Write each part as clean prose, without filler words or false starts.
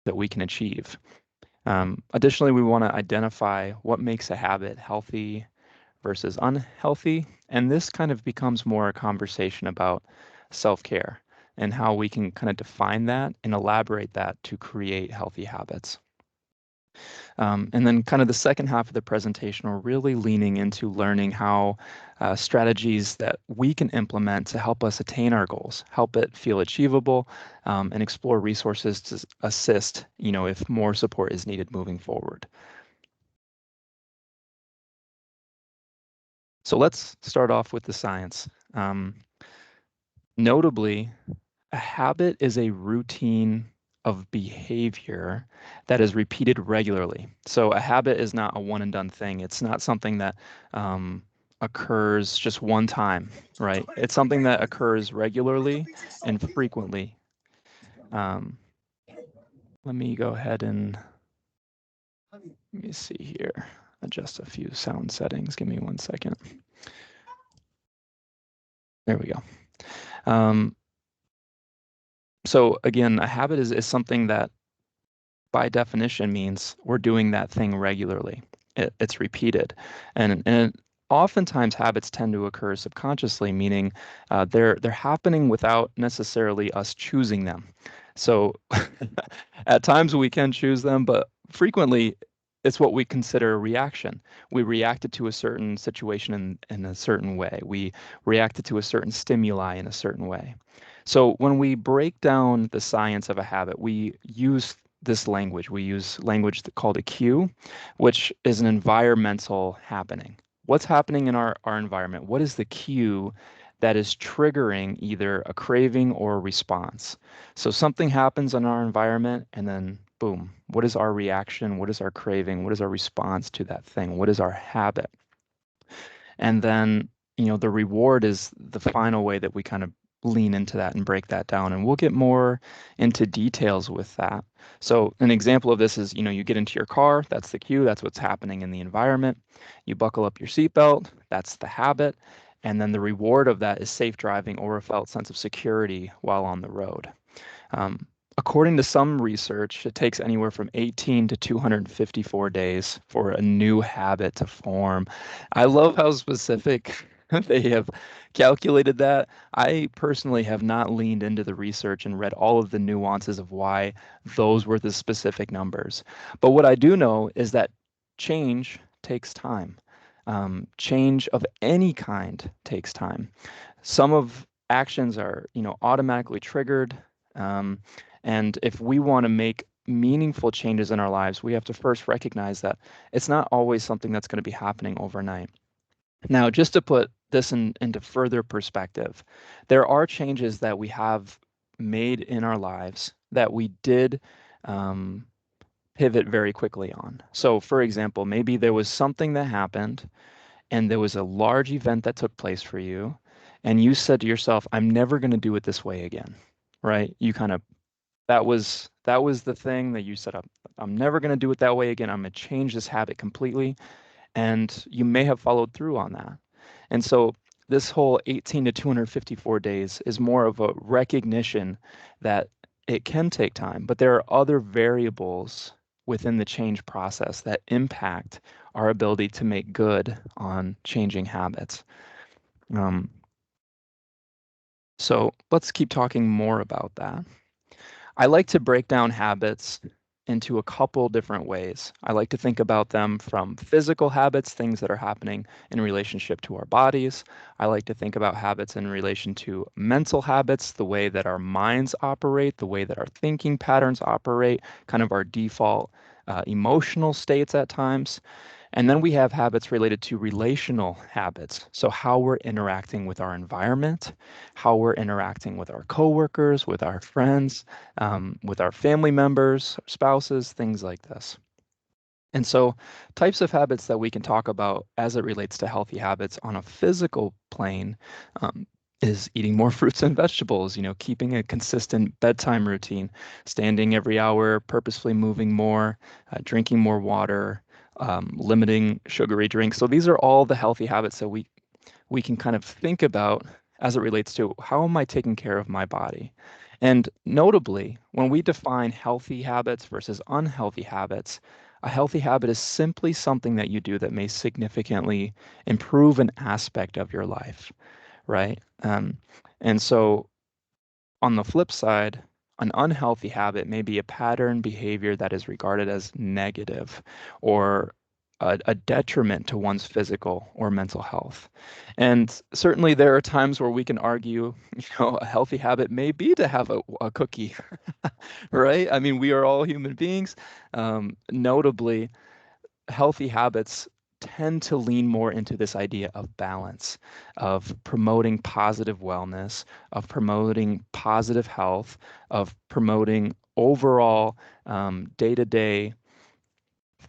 that we can achieve. Additionally, we want to identify what makes a habit healthy versus unhealthy. And this kind of becomes more a conversation about self-care and how we can kind of define that and elaborate that to create healthy habits. And then kind of the second half of the presentation, we're really leaning into learning how strategies that we can implement to help us attain our goals, help it feel achievable, and explore resources to assist, if more support is needed moving forward. So let's start off with the science. Notably, a habit is a routine of behavior that is repeated regularly. So a habit is not a one and done thing. It's not something that occurs just one time, right? It's something that occurs regularly and frequently. Um, Let me go ahead and let me see here. Adjust a few sound settings. Give me 1 second. There we go. So again, a habit is something that by definition means we're doing that thing regularly. It's repeated. And oftentimes habits tend to occur subconsciously, meaning they're happening without necessarily us choosing them. So at times we can choose them, but frequently it's what we consider a reaction. We reacted to a certain situation in a certain way. We reacted to a certain stimuli in a certain way. So when we break down the science of a habit, we use this language. We use language called a cue, which is an environmental happening. What's happening in our environment? What is the cue that is triggering either a craving or a response? So something happens in our environment, and then boom, what is our reaction? What is our craving? What is our response to that thing? What is our habit? And then, the reward is the final way that we kind of lean into that and break that down. And we'll get more into details with that. So an example of this is, you get into your car, that's the cue, that's what's happening in the environment. You buckle up your seatbelt, that's the habit. And then the reward of that is safe driving or a felt sense of security while on the road. Um, According to some research, it takes anywhere from 18 to 254 days for a new habit to form. I love how specific they have calculated that. I personally have not leaned into the research and read all of the nuances of why those were the specific numbers. But what I do know is that change takes time. Change of any kind takes time. Some of actions are, automatically triggered. Um, and if we want to make meaningful changes in our lives, we have to first recognize that it's not always something that's going to be happening overnight. Now, just to put this into further perspective, there are changes that we have made in our lives that we did um, pivot very quickly on. So, for example, maybe there was something that happened and there was a large event that took place for you, and you said to yourself, I'm never going to do it this way again, right? You kind of that was the thing that you set up. I'm never going to do it that way again. I'm going to change this habit completely. And you may have followed through on that. And so this whole 18 to 254 days is more of a recognition that it can take time, but there are other variables within the change process that impact our ability to make good on changing habits. Um, so let's keep talking more about that. I like to break down habits into a couple different ways. I like to think about them from physical habits, things that are happening in relationship to our bodies. I like to think about habits in relation to mental habits, the way that our minds operate, the way that our thinking patterns operate, kind of our default emotional states at times. And then we have habits related to relational habits. So how we're interacting with our environment, how we're interacting with our coworkers, with our friends, with our family members, spouses, things like this. And so types of habits that we can talk about as it relates to healthy habits on a physical plane is eating more fruits and vegetables, keeping a consistent bedtime routine, standing every hour, purposefully moving more, drinking more water, limiting sugary drinks. So these are all the healthy habits that we can kind of think about as it relates to how am I taking care of my body? And notably, when we define healthy habits versus unhealthy habits, a healthy habit is simply something that you do that may significantly improve an aspect of your life, right? And so on the flip side, an unhealthy habit may be a pattern behavior that is regarded as negative or a detriment to one's physical or mental health. And certainly there are times where we can argue, a healthy habit may be to have a cookie, right? I mean, we are all human beings. Notably, healthy habits tend to lean more into this idea of balance, of promoting positive wellness, of promoting positive health, of promoting overall day-to-day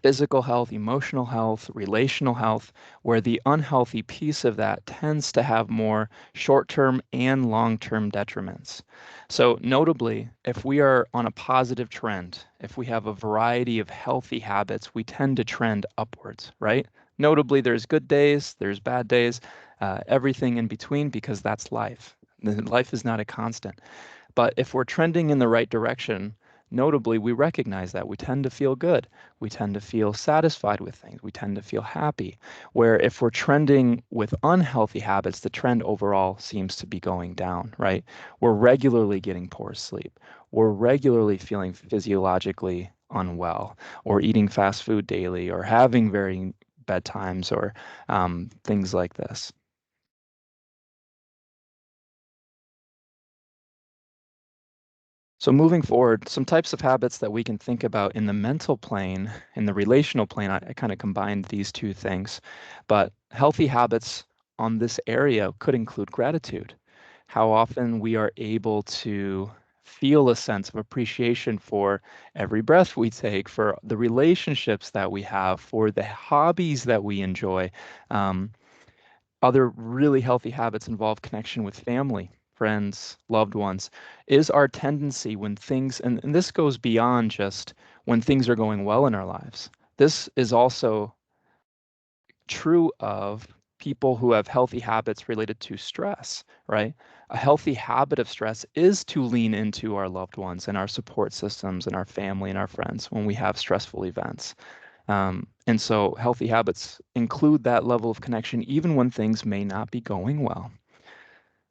physical health, emotional health, relational health, where the unhealthy piece of that tends to have more short-term and long-term detriments. So, notably, if we are on a positive trend, if we have a variety of healthy habits, we tend to trend upwards, right? Notably, there's good days, there's bad days, everything in between, because that's life. Life is not a constant. But if we're trending in the right direction, notably, we recognize that we tend to feel good. We tend to feel satisfied with things. We tend to feel happy. Where if we're trending with unhealthy habits, the trend overall seems to be going down, right? We're regularly getting poor sleep. We're regularly feeling physiologically unwell, or eating fast food daily, or having varying bedtimes, or things like this. So moving forward, some types of habits that we can think about in the mental plane, in the relational plane, I kind of combined these two things. But healthy habits on this area could include gratitude, how often we are able to feel a sense of appreciation for every breath we take, for the relationships that we have, for the hobbies that we enjoy. Um, Other really healthy habits involve connection with family, friends, loved ones. Is our tendency when things, and this goes beyond just when things are going well in our lives. This is also true of people who have healthy habits related to stress, right? A healthy habit of stress is to lean into our loved ones and our support systems and our family and our friends when we have stressful events. And so healthy habits include that level of connection even when things may not be going well.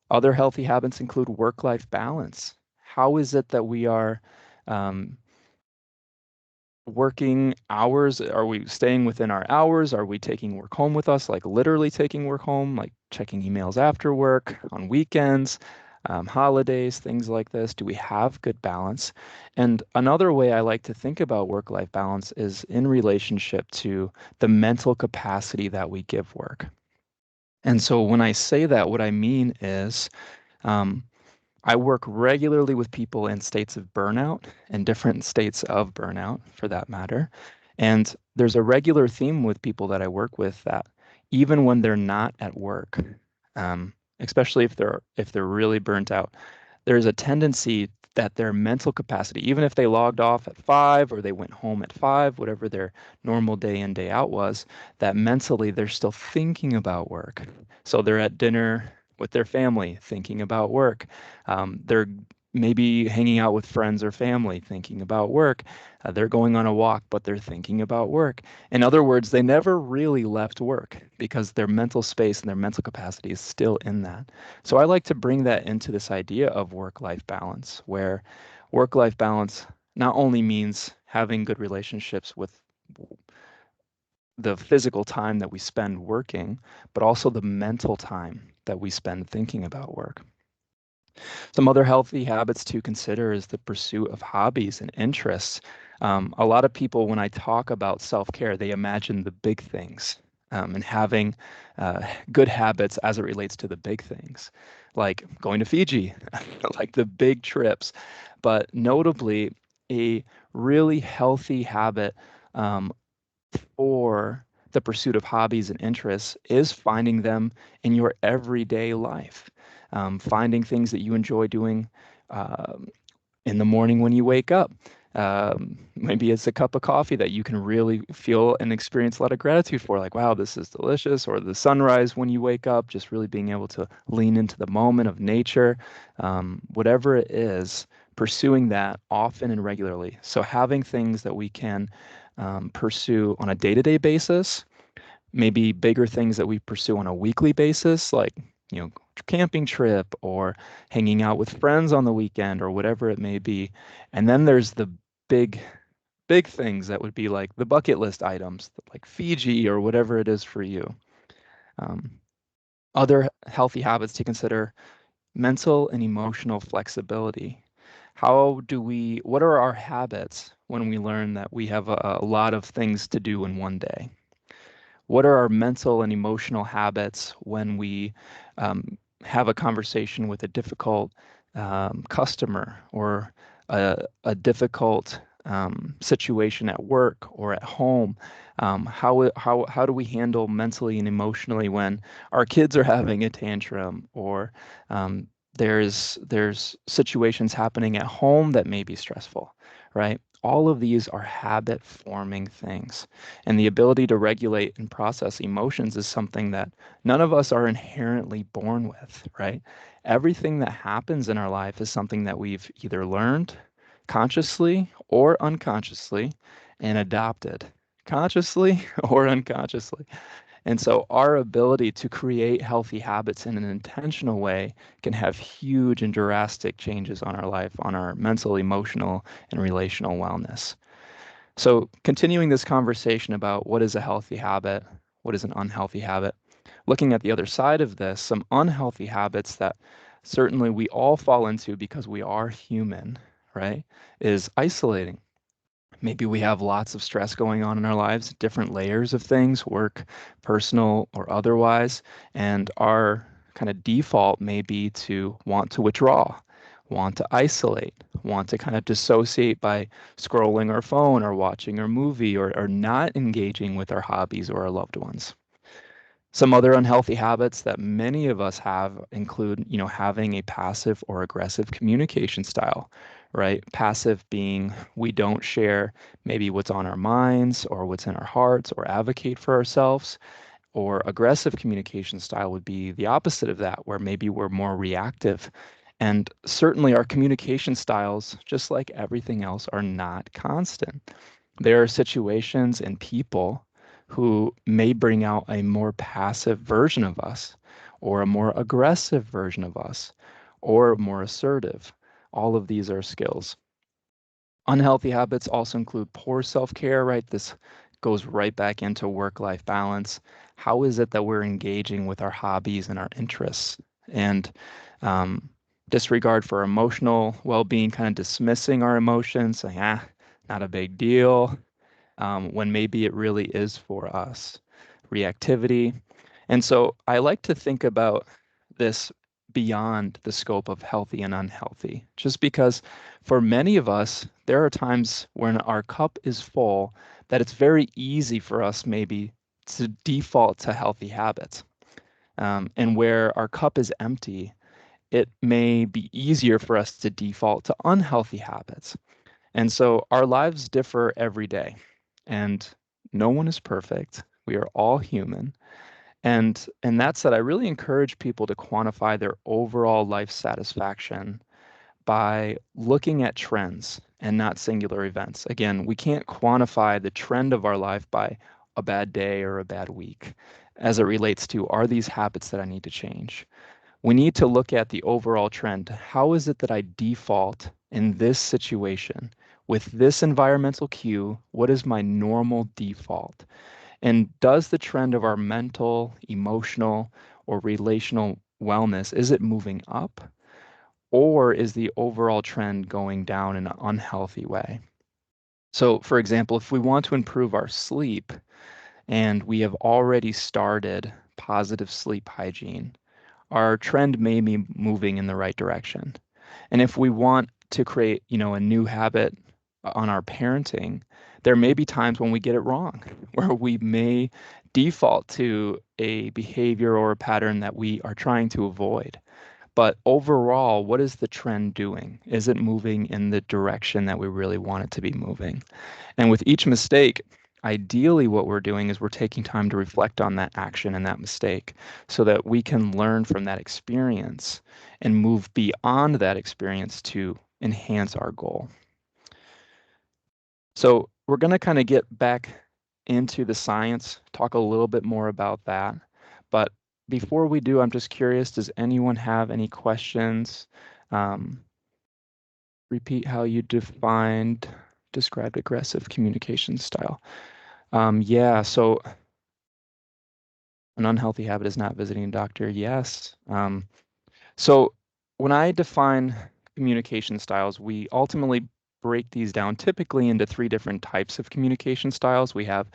Other healthy habits include work-life balance. How is it that we are um, working hours? Are we staying within our hours? Are we taking work home with us, like literally taking work home, like checking emails after work, on weekends, holidays, things like this? Do we have good balance? And another way I like to think about work-life balance is in relationship to the mental capacity that we give work. And so when I say that, what I mean is, um, I work regularly with people in states of burnout and different states of burnout for that matter. And there's a regular theme with people that I work with that even when they're not at work, especially if they're really burnt out, there's a tendency that their mental capacity, even if they logged off at 5 or they went home at 5, whatever their normal day in, day out was, that mentally they're still thinking about work. So they're at dinner with their family thinking about work. They're maybe hanging out with friends or family thinking about work. They're going on a walk, but they're thinking about work. In other words, they never really left work because their mental space and their mental capacity is still in that. So I like to bring that into this idea of work-life balance, where work-life balance not only means having good relationships with the physical time that we spend working, but also the mental time that we spend thinking about work. Some other healthy habits to consider is the pursuit of hobbies and interests. A lot of people, when I talk about self-care, they imagine the big things and having good habits as it relates to the big things, like going to Fiji, like the big trips. But notably, a really healthy habit um, for the pursuit of hobbies and interests is finding them in your everyday life. Finding things that you enjoy doing um, in the morning when you wake up. Maybe it's a cup of coffee that you can really feel and experience a lot of gratitude for, like, wow, this is delicious, or the sunrise when you wake up, just really being able to lean into the moment of nature. Whatever it is, pursuing that often and regularly. So having things that we can pursue on a day-to-day basis, maybe bigger things that we pursue on a weekly basis, like, camping trip or hanging out with friends on the weekend or whatever it may be. And then there's the big, big things that would be like the bucket list items, like Fiji or whatever it is for you. Um, Other healthy habits to consider: mental and emotional flexibility. What are our habits when we learn that we have a lot of things to do in one day? What are our mental and emotional habits when we have a conversation with a difficult customer or a difficult situation at work or at home? How do we handle mentally and emotionally when our kids are having a tantrum, or um, there's situations happening at home that may be stressful, right? All of these are habit forming things. And the ability to regulate and process emotions is something that none of us are inherently born with, right? Everything that happens in our life is something that we've either learned consciously or unconsciously and adopted consciously or unconsciously. And so our ability to create healthy habits in an intentional way can have huge and drastic changes on our life, on our mental, emotional, and relational wellness. So, continuing this conversation about what is a healthy habit, what is an unhealthy habit, looking at the other side of this, some unhealthy habits that certainly we all fall into because we are human, right, is isolating. Maybe we have lots of stress going on in our lives, different layers of things, work, personal, or otherwise, and our kind of default may be to want to withdraw, want to isolate, want to kind of dissociate by scrolling our phone or watching our movie, or not engaging with our hobbies or our loved ones. Some other unhealthy habits that many of us have include, having a passive or aggressive communication style, right? Passive being we don't share maybe what's on our minds or what's in our hearts or advocate for ourselves. Or aggressive communication style would be the opposite of that, where maybe we're more reactive. And certainly our communication styles, just like everything else, are not constant. There are situations and people who may bring out a more passive version of us, or a more aggressive version of us, or more assertive. All of these are skills. Unhealthy habits also include poor self-care, right? This goes right back into work-life balance. How is it that we're engaging with our hobbies and our interests? And um, disregard for emotional well-being, kind of dismissing our emotions, saying, not a big deal, when maybe it really is for us. Reactivity. And so I like to think about this beyond the scope of healthy and unhealthy, just because for many of us, there are times when our cup is full that it's very easy for us maybe to default to healthy habits. And where our cup is empty, it may be easier for us to default to unhealthy habits. And so our lives differ every day, and no one is perfect. We are all human. And that said, I really encourage people to quantify their overall life satisfaction by looking at trends and not singular events. Again, we can't quantify the trend of our life by a bad day or a bad week as it relates to, are these habits that I need to change? We need to look at the overall trend. How is it that I default in this situation with this environmental cue? What is my normal default? And does the trend of our mental, emotional, or relational wellness, is it moving up? Or is the overall trend going down in an unhealthy way? So, for example, if we want to improve our sleep and we have already started positive sleep hygiene, our trend may be moving in the right direction. And if we want to create, a new habit on our parenting, there may be times when we get it wrong, where we may default to a behavior or a pattern that we are trying to avoid. But overall, what is the trend doing? Is it moving in the direction that we really want it to be moving? And with each mistake, ideally what we're doing is we're taking time to reflect on that action and that mistake so that we can learn from that experience and move beyond that experience to enhance our goal. So we're going to kind of get back into the science, talk a little bit more about that. But before we do, I'm just curious, does anyone have any questions? Um, Repeat how you described aggressive communication style. Yeah, so an unhealthy habit is not visiting a doctor. Yes. So when I define communication styles, we ultimately break these down typically into three different types of communication styles. We have,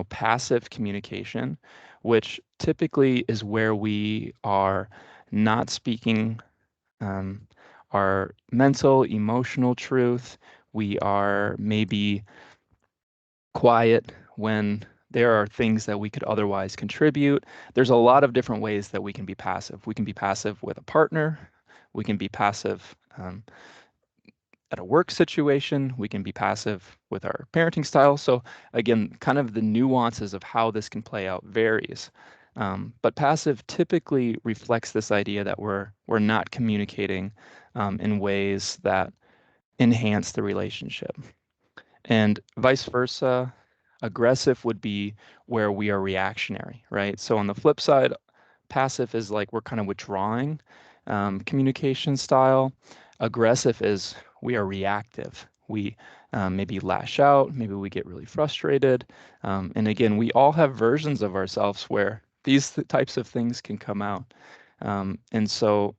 passive communication, which typically is where we are not speaking um, our mental, emotional truth. We are maybe quiet when there are things that we could otherwise contribute. There's a lot of different ways that we can be passive. We can be passive with a partner. We can be passive at a work situation. We can be passive with our parenting style. So again, kind of the nuances of how this can play out varies. But passive typically reflects this idea that we're not communicating in ways that enhance the relationship. And vice versa, aggressive would be where we are reactionary, right? So on the flip side, passive is like we're kind of withdrawing communication style. Aggressive is we are reactive. We maybe lash out, maybe we get really frustrated. And again, we all have versions of ourselves where these types of things can come out. And so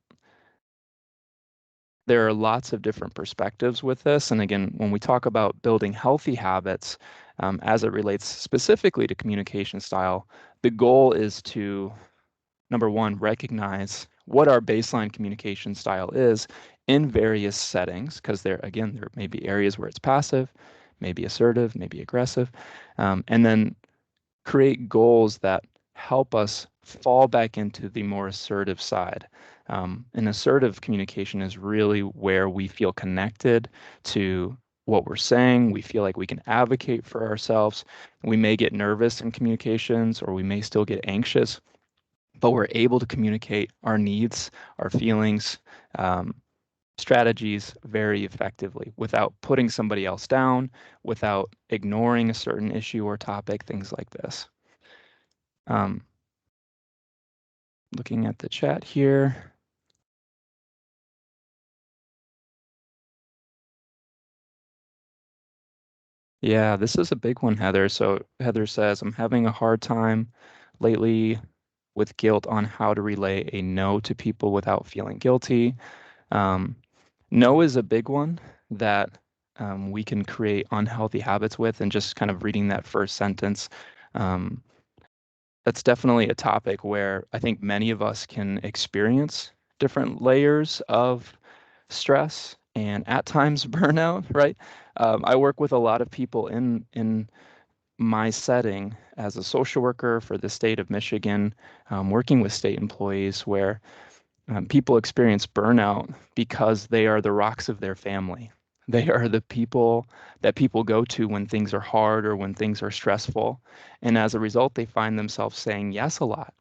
there are lots of different perspectives with this. And again, when we talk about building healthy habits, as it relates specifically to communication style, the goal is to, number one, recognize what our baseline communication style is in various settings, because there may be areas where it's passive, maybe assertive, maybe aggressive, and then create goals that help us fall back into the more assertive side. And assertive communication is really where we feel connected to what we're saying. We feel like we can advocate for ourselves. We may get nervous in communications or we may still get anxious, but we're able to communicate our needs, our feelings, um, strategies very effectively without putting somebody else down, without ignoring a certain issue or topic, things like this. Um, Looking at the chat here. Yeah, this is a big one, Heather. So Heather says, I'm having a hard time lately with guilt on how to relay a no to people without feeling guilty. Um, no is a big one that we can create unhealthy habits with, and just kind of reading that first sentence. Um, that's definitely a topic where I think many of us can experience different layers of stress and at times burnout, right? I work with a lot of people in my setting as a social worker for the state of Michigan, working with state employees where people experience burnout because they are the rocks of their family. They are the people that people go to when things are hard or when things are stressful. And as a result, they find themselves saying yes a lot.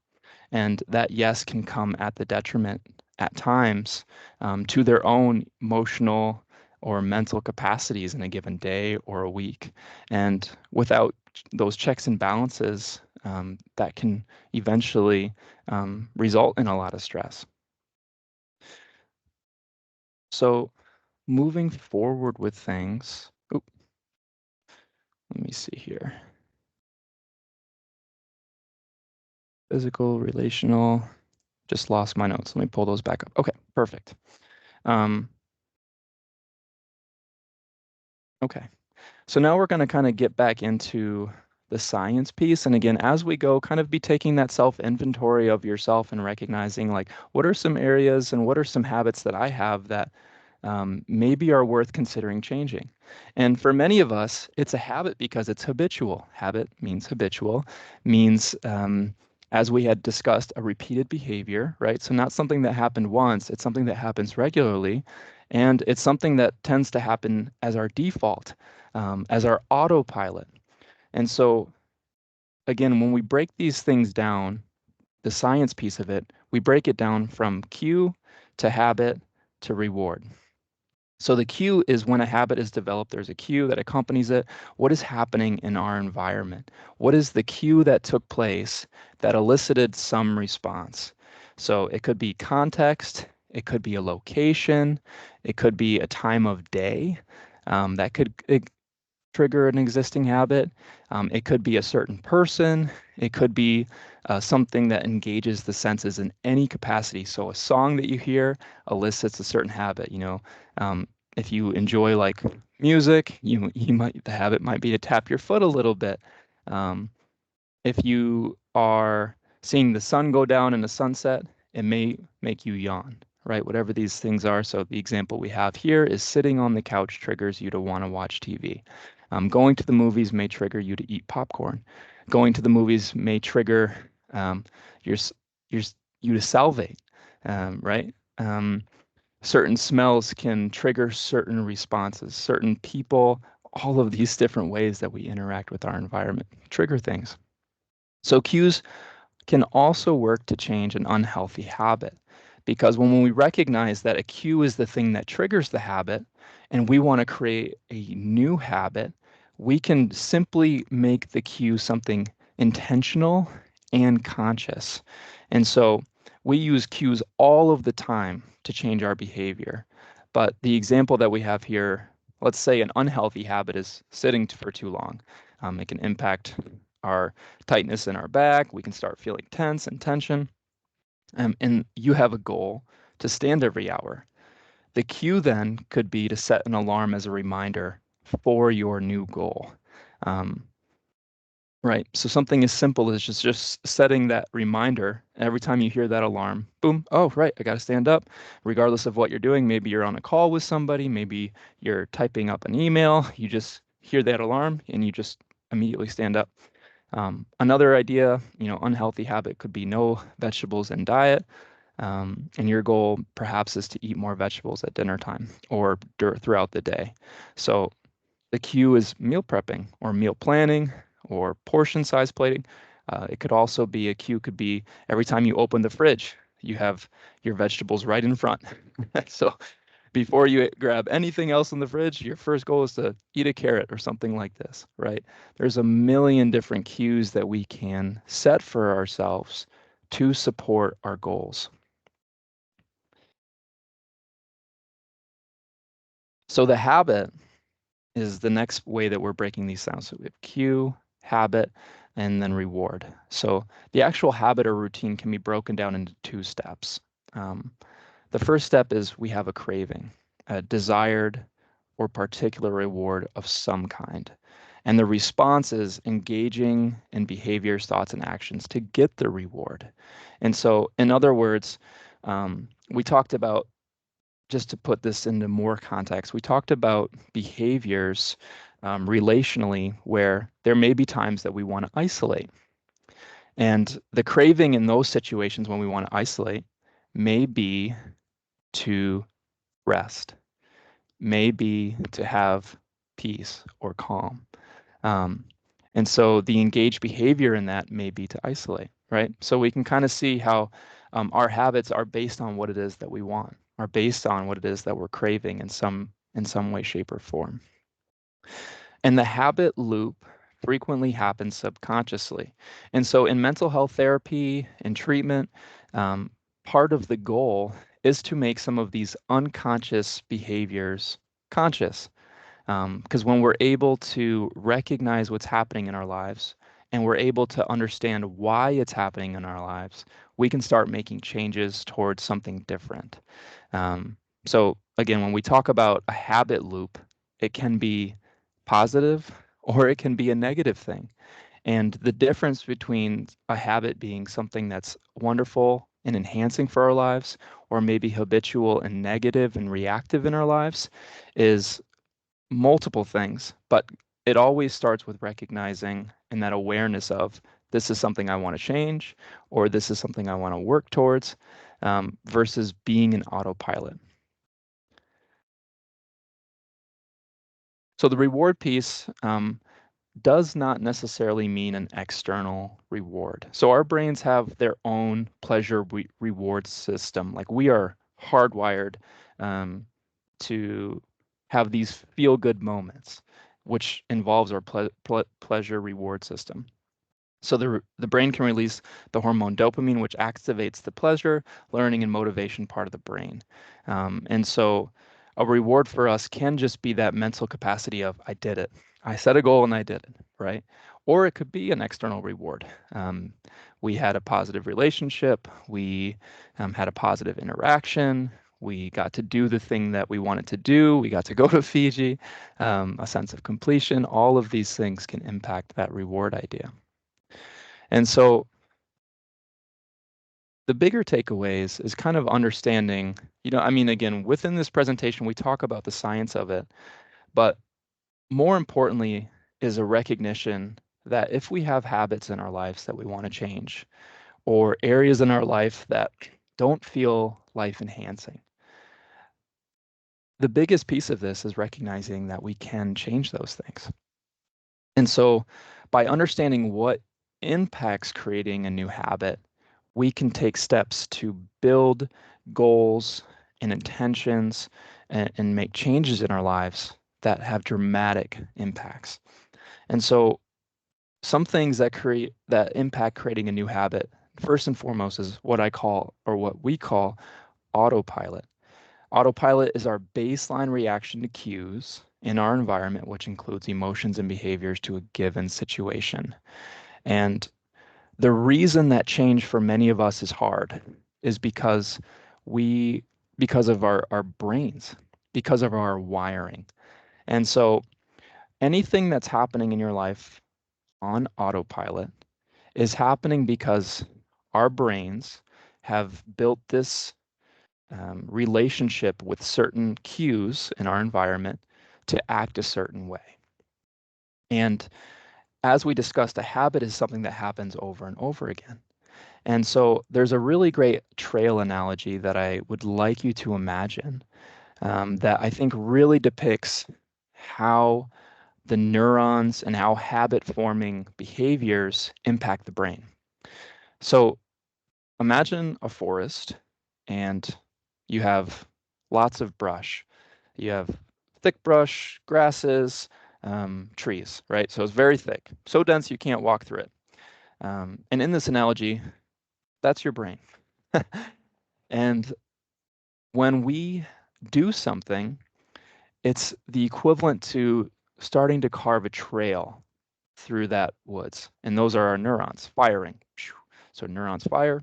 And that yes can come at the detriment at times to their own emotional or mental capacities in a given day or a week. And without those checks and balances, that can eventually result in a lot of stress. So moving forward with things, oop, let me see here. Physical, relational, just lost my notes. Let me pull those back up. Okay, perfect. Um, okay. So now we're going to kind of get back into the science piece. And again, as we go, kind of be taking that self inventory of yourself and recognizing like, what are some areas and what are some habits that I have that maybe are worth considering changing. And for many of us, it's a habit because it's habitual. Habit means habitual, means, as we had discussed, a repeated behavior, right? So not something that happened once, it's something that happens regularly. And it's something that tends to happen as our default, as our autopilot. And so, again, when we break these things down, the science piece of it, we break it down from cue to habit to reward. So the cue is when a habit is developed, there's a cue that accompanies it. What is happening in our environment? What is the cue that took place that elicited some response? So it could be context, it could be a location, it could be a time of day. That could trigger an existing habit. It could be a certain person. It could be something that engages the senses in any capacity. So a song that you hear elicits a certain habit. Um, if you enjoy like music, you might the habit might be to tap your foot a little bit. Um, if you are seeing the sun go down in a sunset, it may make you yawn, right? Whatever these things are. So the example we have here is sitting on the couch triggers you to want to watch TV. Going to the movies may trigger you to eat popcorn. Going to the movies may trigger um, your, your, you to salivate, right? Certain smells can trigger certain responses. Certain people, all of these different ways that we interact with our environment trigger things. So cues can also work to change an unhealthy habit. Because when we recognize that a cue is the thing that triggers the habit and we want to create a new habit, we can simply make the cue something intentional and conscious. And so we use cues all of the time to change our behavior. But the example that we have here, let's say an unhealthy habit is sitting for too long. It can impact our tightness in our back. We can start feeling tense and tension. And you have a goal to stand every hour. The cue then could be to set an alarm as a reminder for your new goal. Um, right. So something as simple as just setting that reminder every time you hear that alarm, boom, oh, right, I got to stand up, regardless of what you're doing. Maybe you're on a call with somebody, maybe you're typing up an email, you just hear that alarm and you just immediately stand up. Another idea, unhealthy habit could be no vegetables in diet. And your goal perhaps is to eat more vegetables at dinner time or throughout the day. So the cue is meal prepping or meal planning or portion size plating. It could also be a cue, could be every time you open the fridge, you have your vegetables right in front. So before you grab anything else in the fridge, your first goal is to eat a carrot or something like this, right? There's a million different cues that we can set for ourselves to support our goals. So the habit is the next way that we're breaking these down. So we have cue, habit, and then reward. So the actual habit or routine can be broken down into two steps. Um, The first step is we have a craving, a desired or particular reward of some kind. And the response is engaging in behaviors, thoughts, and actions to get the reward. And so, in other words, we talked about, just to put this into more context, we talked about behaviors relationally where there may be times that we want to isolate. And the craving in those situations when we want to isolate may be to rest, may be to have peace or calm. Um, and so the engaged behavior in that may be to isolate, right? So we can kind of see how our habits are based on what it is that we want, are based on what it is that we're craving in some way, shape, or form. And the habit loop frequently happens subconsciously. And so in mental health therapy and treatment, um, part of the goal is to make some of these unconscious behaviors conscious. Because when we're able to recognize what's happening in our lives and we're able to understand why it's happening in our lives, we can start making changes towards something different. Um, so again, when we talk about a habit loop, it can be positive or it can be a negative thing. And the difference between a habit being something that's wonderful and enhancing for our lives, or maybe habitual and negative and reactive in our lives, is multiple things. But it always starts with recognizing and that awareness of this is something I want to change, or this is something I want to work towards, versus being an autopilot. So the reward piece does not necessarily mean an external reward. So our brains have their own pleasure reward system. Like we are hardwired um, to have these feel-good moments, which involves our pleasure reward system. So the brain can release the hormone dopamine, which activates the pleasure, learning, and motivation part of the brain. And so a reward for us can just be that mental capacity of, I did it. I set a goal and I did it, right? Or it could be an external reward. We had a positive relationship. We had a positive interaction. We got to do the thing that we wanted to do. We got to go to Fiji, a sense of completion. All of these things can impact that reward idea. And so the bigger takeaways is kind of understanding, I mean, again, within this presentation, we talk about the science of it, but more importantly is a recognition that if we have habits in our lives that we want to change, or areas in our life that don't feel life enhancing, the biggest piece of this is recognizing that we can change those things. And so by understanding what impacts creating a new habit, we can take steps to build goals and intentions and make changes in our lives that have dramatic impacts. And so some things that impact creating a new habit, first and foremost, is what I call, or what we call, autopilot. Autopilot is our baseline reaction to cues in our environment, which includes emotions and behaviors to a given situation. And the reason that change for many of us is hard is because of our brains, because of our wiring. And so anything that's happening in your life on autopilot is happening because our brains have built this relationship with certain cues in our environment to act a certain way. And as we discussed, a habit is something that happens over and over again. And so there's a really great trail analogy that I would like you to imagine that I think really depicts how the neurons and how habit forming behaviors impact the brain. So imagine a forest and you have lots of brush. You have thick brush, grasses, trees, right? So it's very thick, so dense you can't walk through it. And in this analogy, that's your brain. And when we do something, it's the equivalent to starting to carve a trail through that woods. And those are our neurons firing. So neurons fire,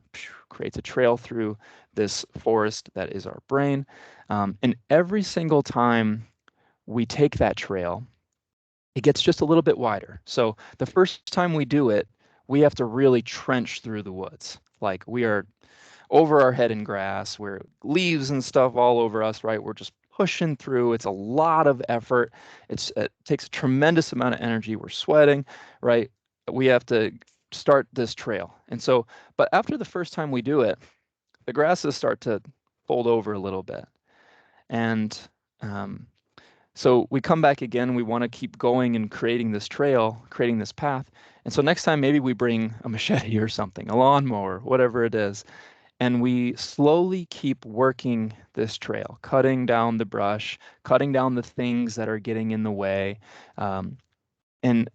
creates a trail through this forest that is our brain. And every single time we take that trail, it gets just a little bit wider. So the first time we do it, we have to really trench through the woods. Like we are over our head in grass, where leaves and stuff all over us, right? We're just pushing through. It's a lot of effort. It takes a tremendous amount of energy. We're sweating, right? We have to start this trail. And so, but after the first time we do it, the grasses start to fold over a little bit. And so we come back again, we want to keep going and creating this trail, creating this path. And so next time, maybe we bring a machete or something, a lawnmower, whatever it is, and we slowly keep working this trail, cutting down the brush, cutting down the things that are getting in the way. And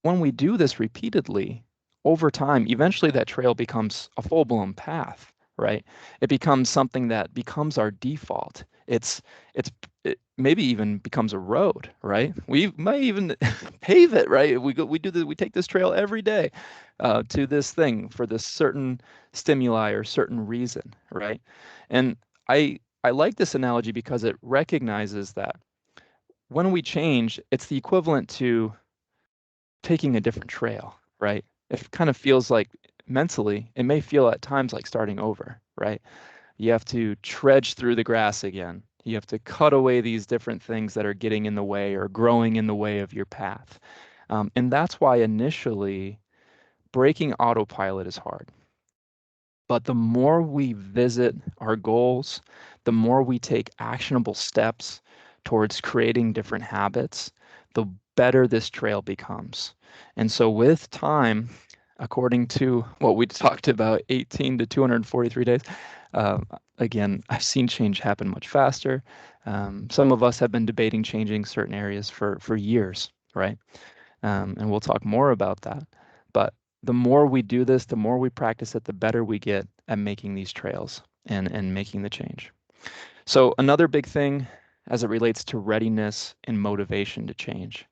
when we do this repeatedly, over time, eventually that trail becomes a full-blown path, right? It becomes something that becomes our default. It maybe even becomes a road, right? We might even pave it, right? We take this trail every day to this thing for this certain stimuli or certain reason, right? And I like this analogy because it recognizes that when we change, it's the equivalent to taking a different trail, right? It kind of feels like mentally, it may feel at times like starting over, right? You have to trudge through the grass again. You have to cut away these different things that are getting in the way or growing in the way of your path. And that's why initially breaking autopilot is hard. But the more we visit our goals, the more we take actionable steps towards creating different habits, the better this trail becomes. And so with time, according to what we talked about, 18 to 243 days, again, I've seen change happen much faster. Some of us have been debating changing certain areas for years, right? And we'll talk more about that. But the more we do this, the more we practice it, the better we get at making these trails and making the change. So another big thing as it relates to readiness and motivation to change.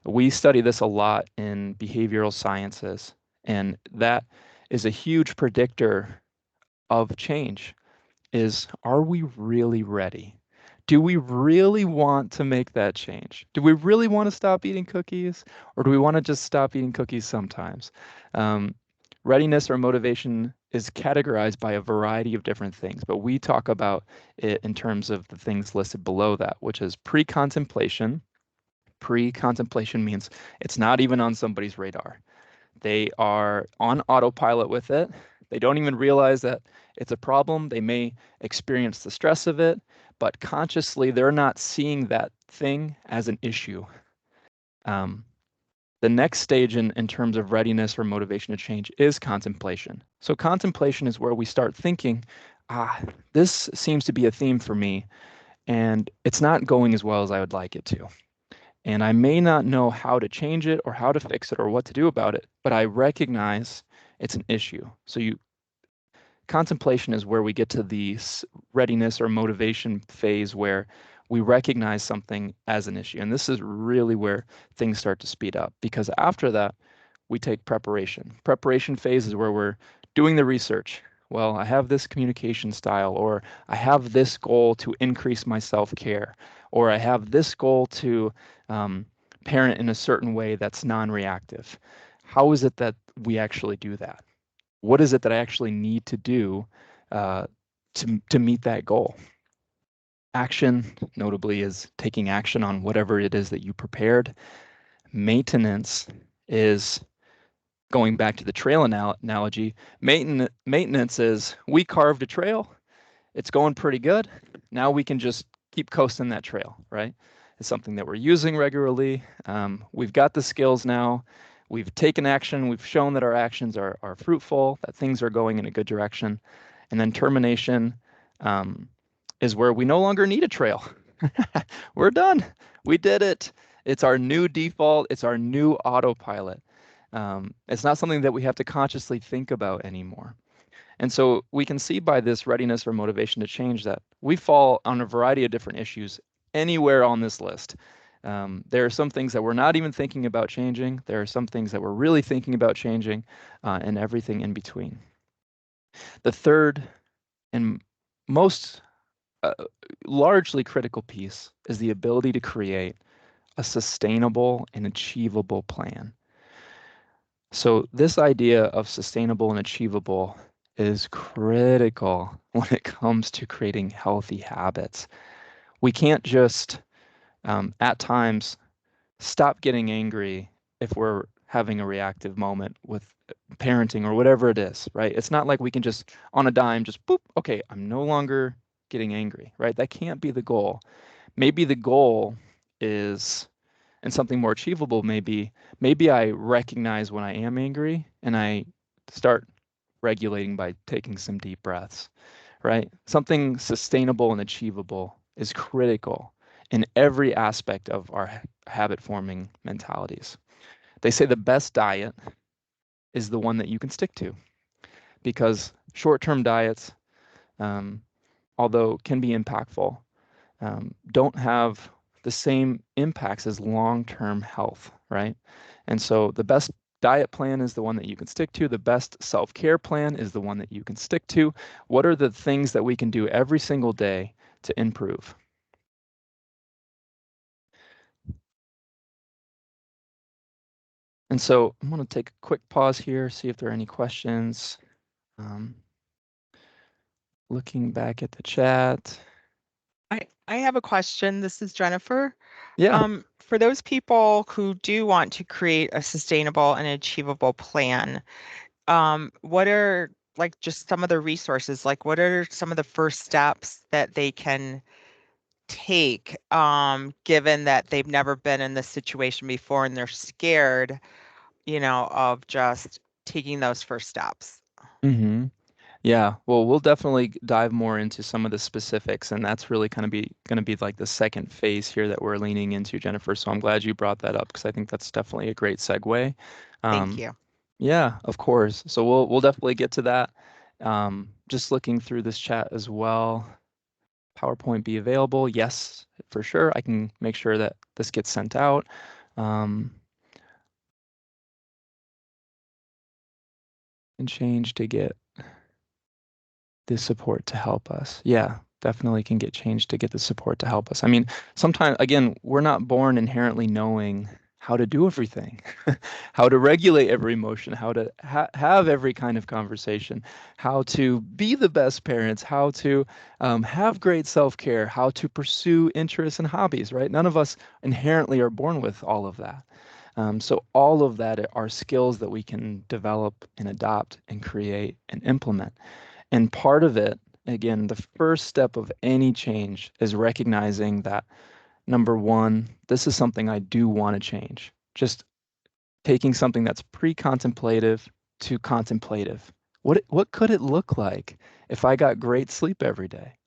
We study this a lot in behavioral sciences, and that is a huge predictor of change is, are we really ready? Do we really want to make that change? Do we really want to stop eating cookies, or do we want to just stop eating cookies sometimes? Um, Readiness or motivation is categorized by a variety of different things, but we talk about it in terms of the things listed below that, which is pre-contemplation. Pre-contemplation means it's not even on somebody's radar. They are on autopilot with it. They don't even realize that it's a problem. They may experience the stress of it, but consciously they're not seeing that thing as an issue. Um, the next stage in terms of readiness or motivation to change is contemplation. So contemplation is where we start thinking, this seems to be a theme for me, and it's not going as well as I would like it to. And I may not know how to change it or how to fix it or what to do about it, but I recognize it's an issue. So contemplation is where we get to the readiness or motivation phase where we recognize something as an issue. And this is really where things start to speed up, because after that, we take preparation. Preparation phase is where we're doing the research. Well, I have this communication style, or I have this goal to increase my self-care, or I have this goal to parent in a certain way that's non-reactive. How is it that we actually do that? What is it that I actually need to do uh, to meet that goal? Action, notably, is taking action on whatever it is that you prepared. Maintenance is going back to the trail analogy. Maintenance is we carved a trail. It's going pretty good. Now we can just keep coasting that trail, right? It's something that we're using regularly. We've got the skills now. We've taken action. We've shown that our actions are fruitful, that things are going in a good direction. And then termination is where we no longer need a trail. We're done. We did it. It's our new default. It's our new autopilot. It's not something that we have to consciously think about anymore. And so we can see by this readiness or motivation to change that we fall on a variety of different issues anywhere on this list. There are some things that we're not even thinking about changing. There are some things that we're really thinking about changing, and everything in between. The third and most largely critical piece is the ability to create a sustainable and achievable plan. So this idea of sustainable and achievable is critical when it comes to creating healthy habits. We can't just, at times, stop getting angry if we're having a reactive moment with parenting or whatever it is, right? It's not like we can just, on a dime, just boop, okay, I'm no longer getting angry, right? That can't be the goal. Maybe the goal is, and something more achievable maybe I recognize when I am angry and I start regulating by taking some deep breaths, right? Something sustainable and achievable is critical in every aspect of our habit forming mentalities. They say the best diet is the one that you can stick to, because short-term diets, um, although can be impactful, don't have the same impacts as long-term health, right? And so the best diet plan is the one that you can stick to. The best self-care plan is the one that you can stick to. What are the things that we can do every single day to improve? And so I'm going to take a quick pause here, see if there are any questions. Um, Looking back at the chat. I have a question. This is Jennifer. Yeah. For those people who do want to create a sustainable and achievable plan, what are like just some of the resources? Like what are some of the first steps that they can take, given that they've never been in this situation before and they're scared, of just taking those first steps? Mm-hmm. Yeah, well, we'll definitely dive more into some of the specifics, and that's really kind of be going to be like the second phase here that we're leaning into, Jennifer. So I'm glad you brought that up because I think that's definitely a great segue. Thank Um, you. yeah, of course. So we'll definitely get to that. Just looking through this chat as well. PowerPoint be available? Yes, for sure. I can make sure that this gets sent out. Um, and change to get the support to help us. Yeah, definitely can get changed to get the support to help us. I mean, sometimes, again, we're not born inherently knowing how to do everything, how to regulate every emotion, how to have every kind of conversation, how to be the best parents, how to have great self-care, how to pursue interests and hobbies, right? None of us inherently are born with all of that. So all of that are skills that we can develop and adopt and create and implement. And part of it, again, the first step of any change is recognizing that number one, this is something I do want to change. Just taking something that's pre-contemplative to contemplative. What could it look like if I got great sleep every day?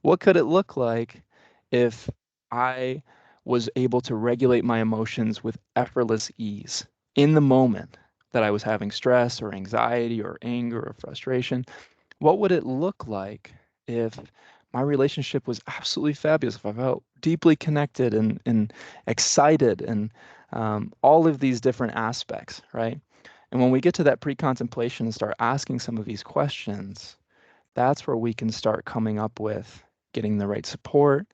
What could it look like if I was able to regulate my emotions with effortless ease in the moment that I was having stress or anxiety or anger or frustration? What would it look like if my relationship was absolutely fabulous, if I felt deeply connected and excited and all of these different aspects, right? And when we get to that pre-contemplation and start asking some of these questions, that's where we can start coming up with getting the right support,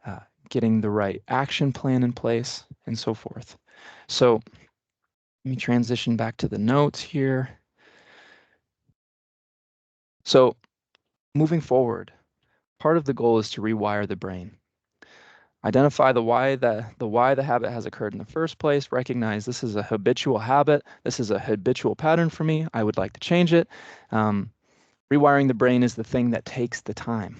uh, getting the right action plan in place, and so forth. So let me transition back to the notes here. So moving forward, part of the goal is to rewire the brain. Identify the why the habit has occurred in the first place. Recognize this is a habitual habit. This is a habitual pattern for me. I would like to change it. Um, Rewiring the brain is the thing that takes the time.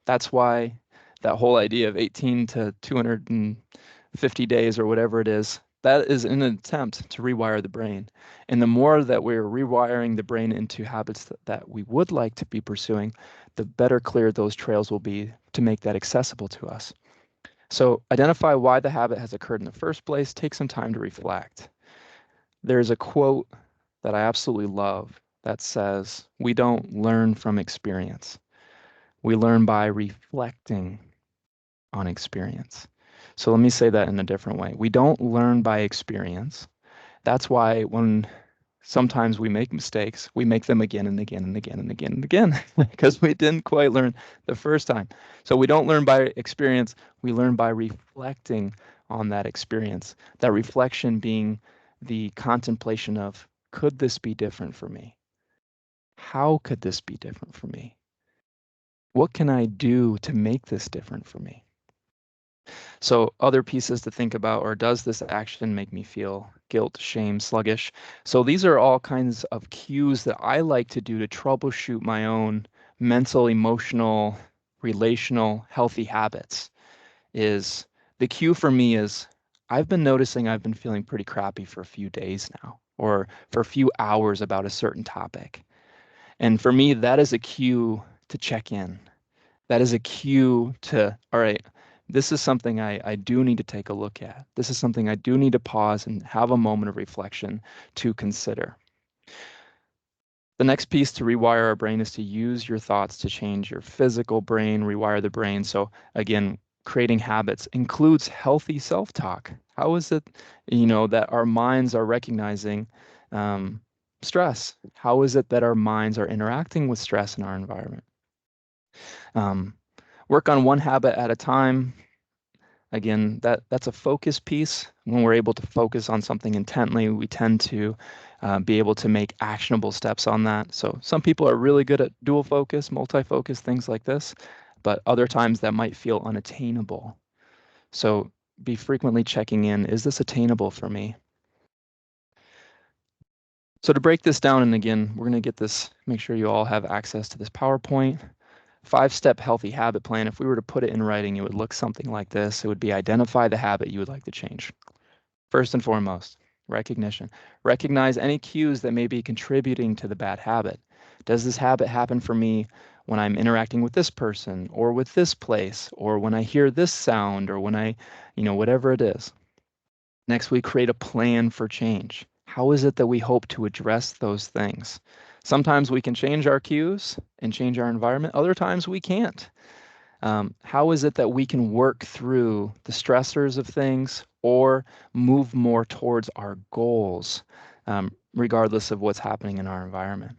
That's why that whole idea of 18 to 250 days or whatever it is, that is an attempt to rewire the brain. And the more that we're rewiring the brain into habits that we would like to be pursuing, the better clear those trails will be to make that accessible to us. So identify why the habit has occurred in the first place. Take some time to reflect. There's a quote that I absolutely love that says, "We don't learn from experience. We learn by reflecting on experience." So let me say that in a different way. We don't learn by experience. That's why when sometimes we make mistakes, we make them again and again and again and again and again because we didn't quite learn the first time. So we don't learn by experience, we learn by reflecting on that experience. That reflection being the contemplation of, could this be different for me? How could this be different for me? What can I do to make this different for me? So other pieces to think about, or does this action make me feel guilt, shame, sluggish? So these are all kinds of cues that I like to do to troubleshoot my own mental, emotional, relational, healthy habits. Is the cue for me is I've been noticing I've been feeling pretty crappy for a few days now, or for a few hours about a certain topic. And for me, that is a cue to check in. That is a cue to, all right, this is something I do need to take a look at. This is something I do need to pause and have a moment of reflection to consider. The next piece to rewire our brain is to use your thoughts to change your physical brain, rewire the brain. So again, creating habits includes healthy self-talk. How is it, that our minds are recognizing um, stress? How is it that our minds are interacting with stress in our environment? Um, Work on one habit at a time. Again, that's a focus piece. When we're able to focus on something intently, we tend to be able to make actionable steps on that. So some people are really good at dual focus, multi-focus, things like this, but other times that might feel unattainable. So be frequently checking in, is this attainable for me? So to break this down, and again, we're going to get this, make sure you all have access to this PowerPoint. 5-step healthy habit plan. If we were to put it in writing, it would look something like this. It would be identify the habit you would like to change. First and foremost, recognition. Recognize any cues that may be contributing to the bad habit. Does this habit happen for me when I'm interacting with this person or with this place or when I hear this sound or when whatever it is. Next, we create a plan for change. How is it that we hope to address those things? Sometimes we can change our cues and change our environment. Other times we can't. How is it that we can work through the stressors of things or move more towards our goals, regardless of what's happening in our environment?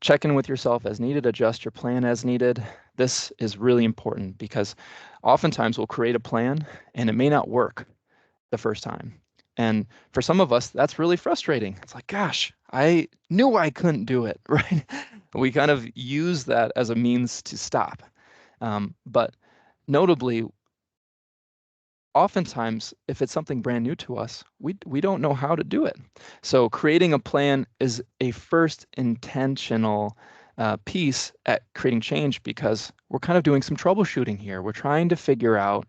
Check in with yourself as needed, adjust your plan as needed. This is really important because oftentimes we'll create a plan and it may not work the first time. And for some of us, that's really frustrating. It's like, gosh, I knew I couldn't do it, right? We kind of use that as a means to stop. But notably, oftentimes, if it's something brand new to us, we don't know how to do it. So creating a plan is a first intentional piece at creating change because we're kind of doing some troubleshooting here. We're trying to figure out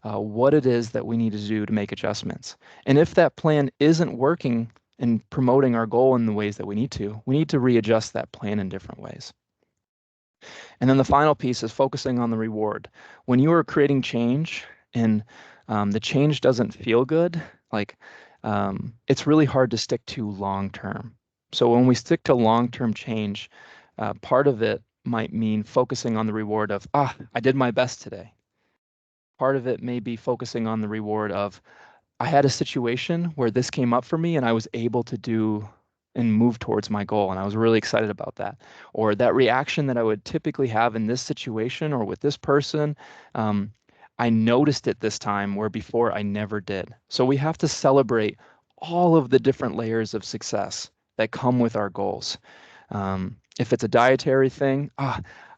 what it is that we need to do to make adjustments. And if that plan isn't working and promoting our goal in the ways that we need to readjust that plan in different ways. And then the final piece is focusing on the reward. When you are creating change and the change doesn't feel good, like it's really hard to stick to long term. So when we stick to long-term change, part of it might mean focusing on the reward of, I did my best today. Part of it may be focusing on the reward of, I had a situation where this came up for me and I was able to do and move towards my goal. And I was really excited about that. Or that reaction that I would typically have in this situation or with this person, I noticed it this time where before I never did. So we have to celebrate all of the different layers of success that come with our goals. If it's a dietary thing,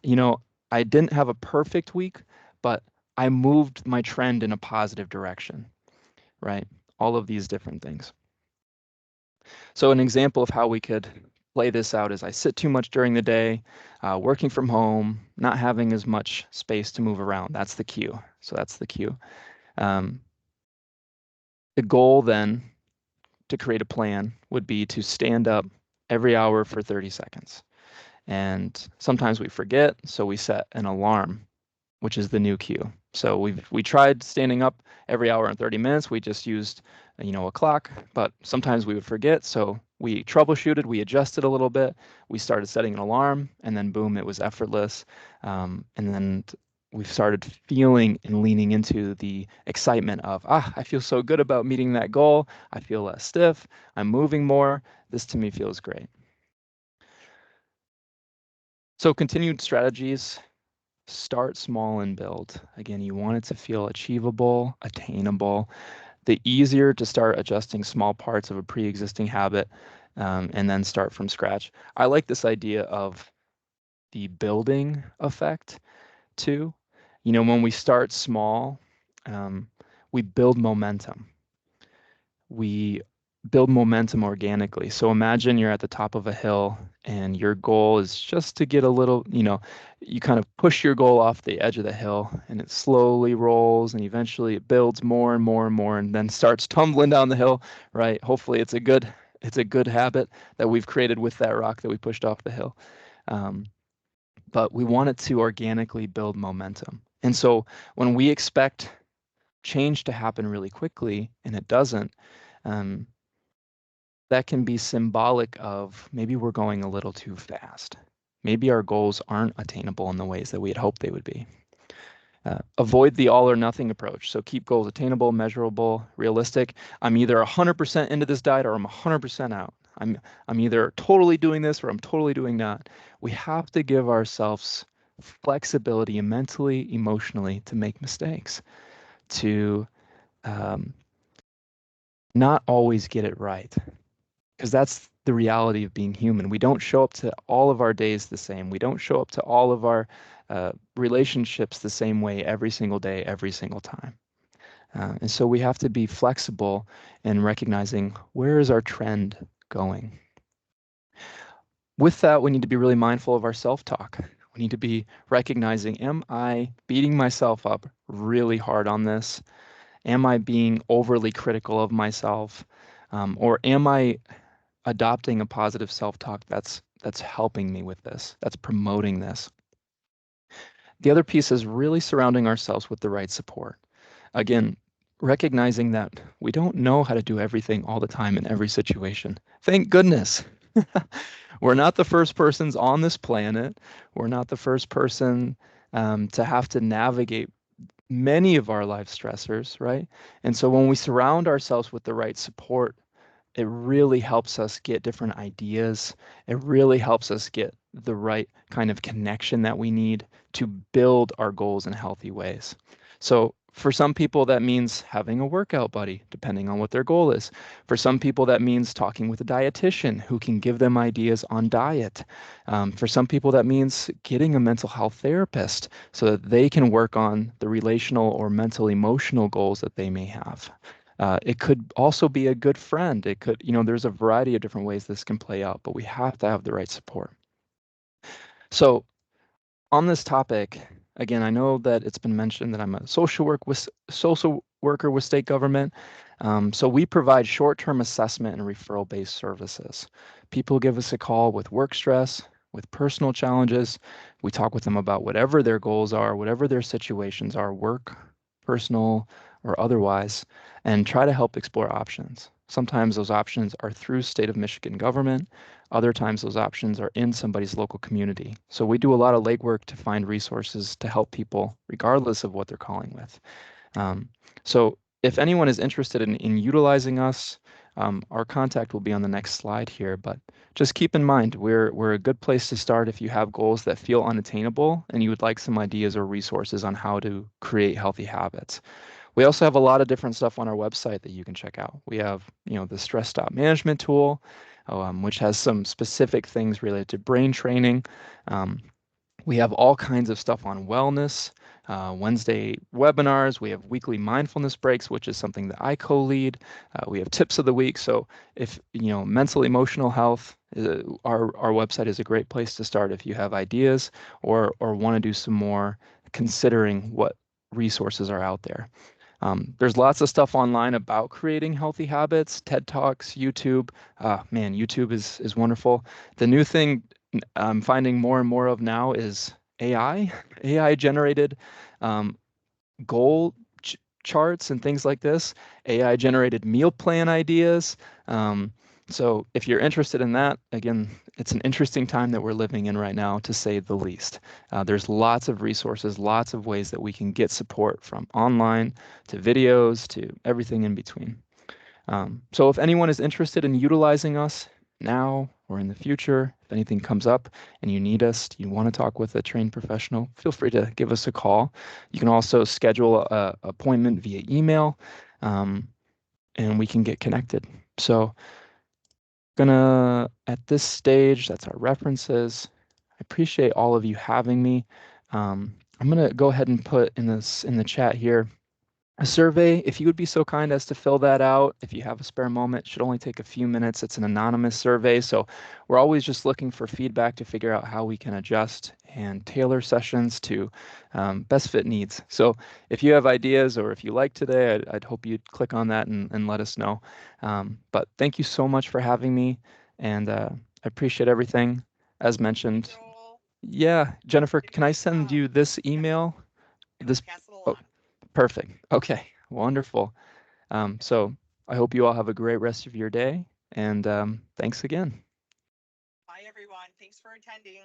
you know, I didn't have a perfect week, but I moved my trend in a positive direction, right? All of these different things. So an example of how we could play this out is I sit too much during the day, working from home, not having as much space to move around. That's the cue. So that's the cue. Um, the goal then to create a plan would be to stand up every hour for 30 seconds. And sometimes we forget, so we set an alarm, which is the new cue. So we tried standing up every hour and 30 minutes. We just used, a clock, but sometimes we would forget. So we troubleshooted, we adjusted a little bit. We started setting an alarm, and then boom, it was effortless. And then we started feeling and leaning into the excitement of, I feel so good about meeting that goal. I feel less stiff. I'm moving more. This to me feels great. So continued strategies. Start small and build. Again, you want it to feel achievable, attainable. The easier to start adjusting small parts of a pre-existing habit and then start from scratch. I like this idea of the building effect too. When we start small, we build momentum. We build momentum organically. So imagine you're at the top of a hill and your goal is just to get a little, you kind of push your goal off the edge of the hill and it slowly rolls and eventually it builds more and more and more and then starts tumbling down the hill, right? Hopefully it's a good habit that we've created with that rock that we pushed off the hill. But we want it to organically build momentum. And so when we expect change to happen really quickly and it doesn't, um, that can be symbolic of maybe we're going a little too fast. Maybe our goals aren't attainable in the ways that we had hoped they would be. Avoid the all or nothing approach. So keep goals attainable, measurable, realistic. I'm either 100% into this diet or I'm 100% out. I'm either totally doing this or I'm totally doing that. We have to give ourselves flexibility mentally, emotionally to make mistakes, to not always get it right. Because that's the reality of being human. We don't show up to all of our days the same. We don't show up to all of our relationships the same way every single day, every single time. And so we have to be flexible in recognizing where is our trend going. With that, we need to be really mindful of our self-talk. We need to be recognizing, am I beating myself up really hard on this? Am I being overly critical of myself? Or am I adopting a positive self-talk that's that's helping me with this, that's promoting this. The other piece is really surrounding ourselves with the right support. Again, recognizing that we don't know how to do everything all the time in every situation. Thank goodness. We're not the first persons on this planet. We're not the first person to have to navigate many of our life stressors, right? And so when we surround ourselves with the right support, it really helps us get different ideas. It really helps us get the right kind of connection that we need to build our goals in healthy ways. So, for some people, that means having a workout buddy, depending on what their goal is. For some people, that means talking with a dietitian who can give them ideas on diet. For some people, that means getting a mental health therapist so that they can work on the relational or mental emotional goals that they may have. It could also be a good friend. It could, there's a variety of different ways this can play out, but we have to have the right support. So, on this topic, again, I know that it's been mentioned that I'm a social worker with state government. So we provide short-term assessment and referral-based services. People give us a call with work stress, with personal challenges. We talk with them about whatever their goals are, whatever their situations are, work, personal, or otherwise, and try to help explore options. Sometimes those options are through state of Michigan government. Other times those options are in somebody's local community. So we do a lot of legwork to find resources to help people regardless of what they're calling with. Um, so if anyone is interested in utilizing us, our contact will be on the next slide here, but just keep in mind, we're a good place to start if you have goals that feel unattainable and you would like some ideas or resources on how to create healthy habits. We also have a lot of different stuff on our website that you can check out. We have, the stress stop management tool, which has some specific things related to brain training. Um, we have all kinds of stuff on wellness, Wednesday webinars. We have weekly mindfulness breaks, which is something that I co-lead. We have tips of the week. So if, mental emotional health, our website is a great place to start if you have ideas or want to do some more considering what resources are out there. There's lots of stuff online about creating healthy habits, TED Talks, YouTube. Man, YouTube is wonderful. The new thing I'm finding more and more of now is AI, AI generated um, goal charts and things like this, AI generated meal plan ideas. Um, so if you're interested in that, again, it's an interesting time that we're living in right now, to say the least. There's lots of resources, lots of ways that we can get support from online to videos to everything in between. So if anyone is interested in utilizing us now or in the future, if anything comes up and you need us, you want to talk with a trained professional, feel free to give us a call. You can also schedule an appointment via email, um, and we can get connected. So at this stage, that's our references. I appreciate all of you having me. I'm gonna go ahead and put in the chat here a survey. If you would be so kind as to fill that out, if you have a spare moment, it should only take a few minutes. It's an anonymous survey, so we're always just looking for feedback to figure out how we can adjust and tailor sessions to best fit needs. So if you have ideas or if you like today, I'd hope you'd click on that and let us know. But thank you so much for having me, and I appreciate everything. As Thanks, mentioned, Joel. yeah, Jennifer, Did a can I great send job. you this Yep, email? yep, This, pass it oh, along. perfect. Okay, wonderful. So I hope you all have a great rest of your day, and thanks again. Bye, everyone. Thanks for attending.